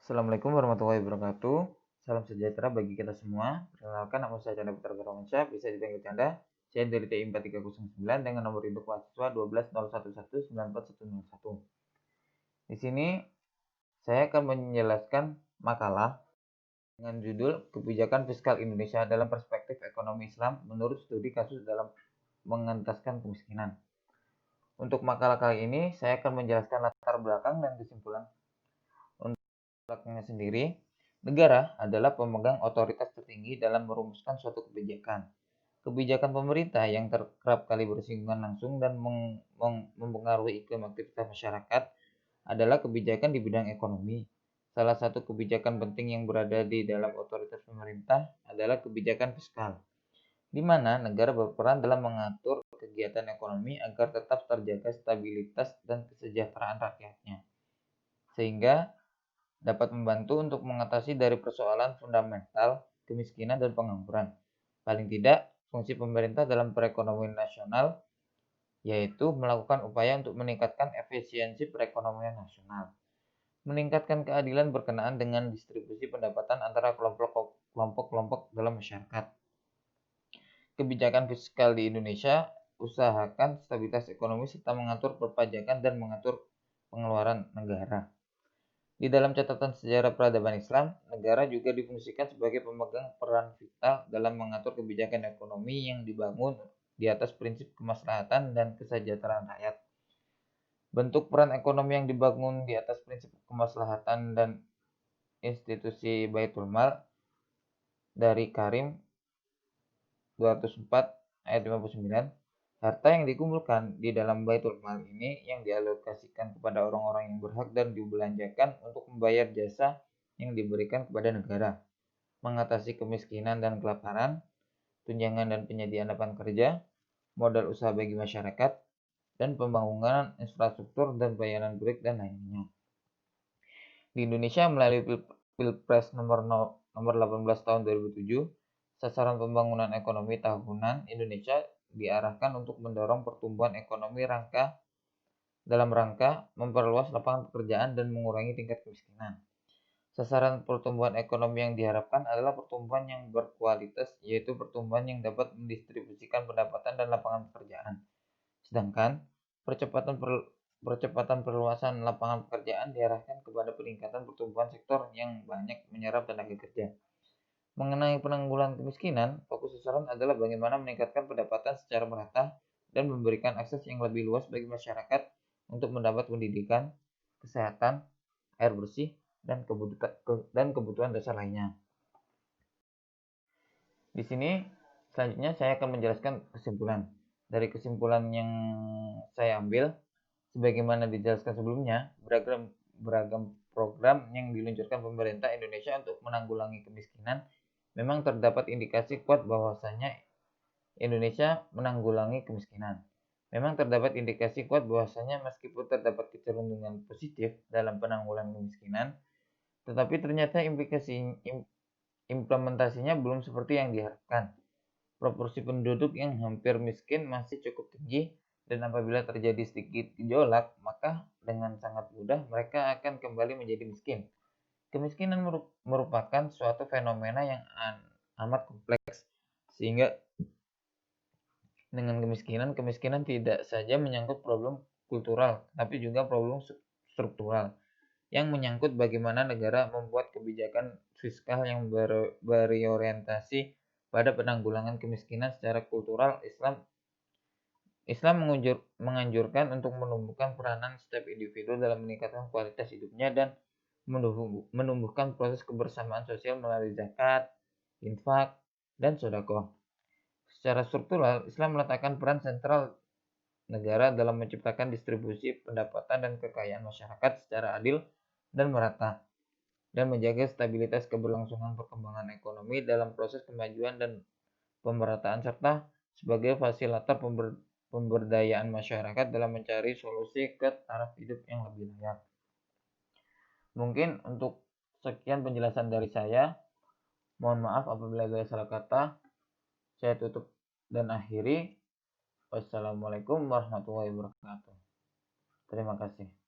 Assalamualaikum warahmatullahi wabarakatuh. Salam sejahtera bagi kita semua. Perkenalkan, nama saya Chandra Putra Barawansyah, bisa dipanggil Chandra. Saya dari TI 4309 dengan nomor induk mahasiswa 1201194101. Di sini saya akan menjelaskan makalah dengan judul Kebijakan Fiskal Indonesia dalam Perspektif Ekonomi Islam menurut Studi Kasus dalam Mengentaskan Kemiskinan. Untuk makalah kali ini, saya akan menjelaskan latar belakang dan kesimpulan. Untuk belakangnya sendiri, negara adalah pemegang otoritas tertinggi dalam merumuskan suatu kebijakan. Kebijakan pemerintah yang kerap kali bersinggungan langsung dan mempengaruhi iklim aktivitas masyarakat adalah kebijakan di bidang ekonomi. Salah satu kebijakan penting yang berada di dalam otoritas pemerintah adalah kebijakan fiskal, di mana negara berperan dalam mengatur kegiatan ekonomi agar tetap terjaga stabilitas dan kesejahteraan rakyatnya, sehingga dapat membantu untuk mengatasi dari persoalan fundamental, kemiskinan, dan pengangguran. Paling tidak, fungsi pemerintah dalam perekonomian nasional yaitu melakukan upaya untuk meningkatkan efisiensi perekonomian nasional, meningkatkan keadilan berkenaan dengan distribusi pendapatan antara kelompok-kelompok dalam masyarakat. Kebijakan fiskal di Indonesia usahakan stabilitas ekonomi serta mengatur perpajakan dan mengatur pengeluaran negara. Di dalam catatan sejarah peradaban Islam, negara juga difungsikan sebagai pemegang peran vital dalam mengatur kebijakan ekonomi yang dibangun di atas prinsip kemaslahatan dan kesejahteraan rakyat. Bentuk peran ekonomi yang dibangun di atas prinsip kemaslahatan dan institusi Baitul Mal dari Karim 204 ayat 59. Harta yang dikumpulkan di dalam Baitul Mal ini yang dialokasikan kepada orang-orang yang berhak dan dibelanjakan untuk membayar jasa yang diberikan kepada negara, mengatasi kemiskinan dan kelaparan, tunjangan dan penyediaan lapangan kerja, modal usaha bagi masyarakat, dan pembangunan infrastruktur dan pelayanan publik dan lainnya. Di Indonesia melalui Pilpres nomor 18 tahun 2007, sasaran pembangunan ekonomi tahunan Indonesia diarahkan untuk mendorong pertumbuhan ekonomi dalam rangka memperluas lapangan pekerjaan dan mengurangi tingkat kemiskinan. Sasaran pertumbuhan ekonomi yang diharapkan adalah pertumbuhan yang berkualitas, yaitu pertumbuhan yang dapat mendistribusikan pendapatan dan lapangan pekerjaan. Sedangkan percepatan perluasan lapangan pekerjaan diarahkan kepada peningkatan pertumbuhan sektor yang banyak menyerap tenaga kerja. Mengenai penanggulangan kemiskinan, fokus sasaran adalah bagaimana meningkatkan pendapatan secara merata dan memberikan akses yang lebih luas bagi masyarakat untuk mendapat pendidikan, kesehatan, air bersih, dan kebutuhan dasar lainnya. Di sini selanjutnya saya akan menjelaskan kesimpulan. Dari kesimpulan yang saya ambil, sebagaimana dijelaskan sebelumnya, beragam program yang diluncurkan pemerintah Indonesia untuk menanggulangi kemiskinan memang terdapat indikasi kuat bahwasanya Indonesia menanggulangi kemiskinan. Memang terdapat indikasi kuat bahwasanya meskipun terdapat kecenderungan positif dalam penanggulangan kemiskinan, tetapi ternyata implementasinya belum seperti yang diharapkan. Proporsi penduduk yang hampir miskin masih cukup tinggi, dan apabila terjadi sedikit gejolak, maka dengan sangat mudah mereka akan kembali menjadi miskin. Kemiskinan merupakan suatu fenomena yang amat kompleks, sehingga dengan kemiskinan tidak saja menyangkut problem kultural, tapi juga problem struktural yang menyangkut bagaimana negara membuat kebijakan fiskal yang berorientasi pada penanggulangan kemiskinan secara kultural. Islam menganjurkan untuk menumbuhkan peranan setiap individu dalam meningkatkan kualitas hidupnya dan menumbuhkan proses kebersamaan sosial melalui zakat, infak, dan sedekah. Secara struktural, Islam meletakkan peran sentral negara dalam menciptakan distribusi pendapatan dan kekayaan masyarakat secara adil dan merata, dan menjaga stabilitas keberlangsungan perkembangan ekonomi dalam proses kemajuan dan pemerataan, serta sebagai fasilitator pemberdayaan masyarakat dalam mencari solusi ke taraf hidup yang lebih layak. Mungkin untuk sekian penjelasan dari saya. Mohon maaf apabila ada salah kata. Saya tutup dan akhiri. Wassalamualaikum warahmatullahi wabarakatuh. Terima kasih.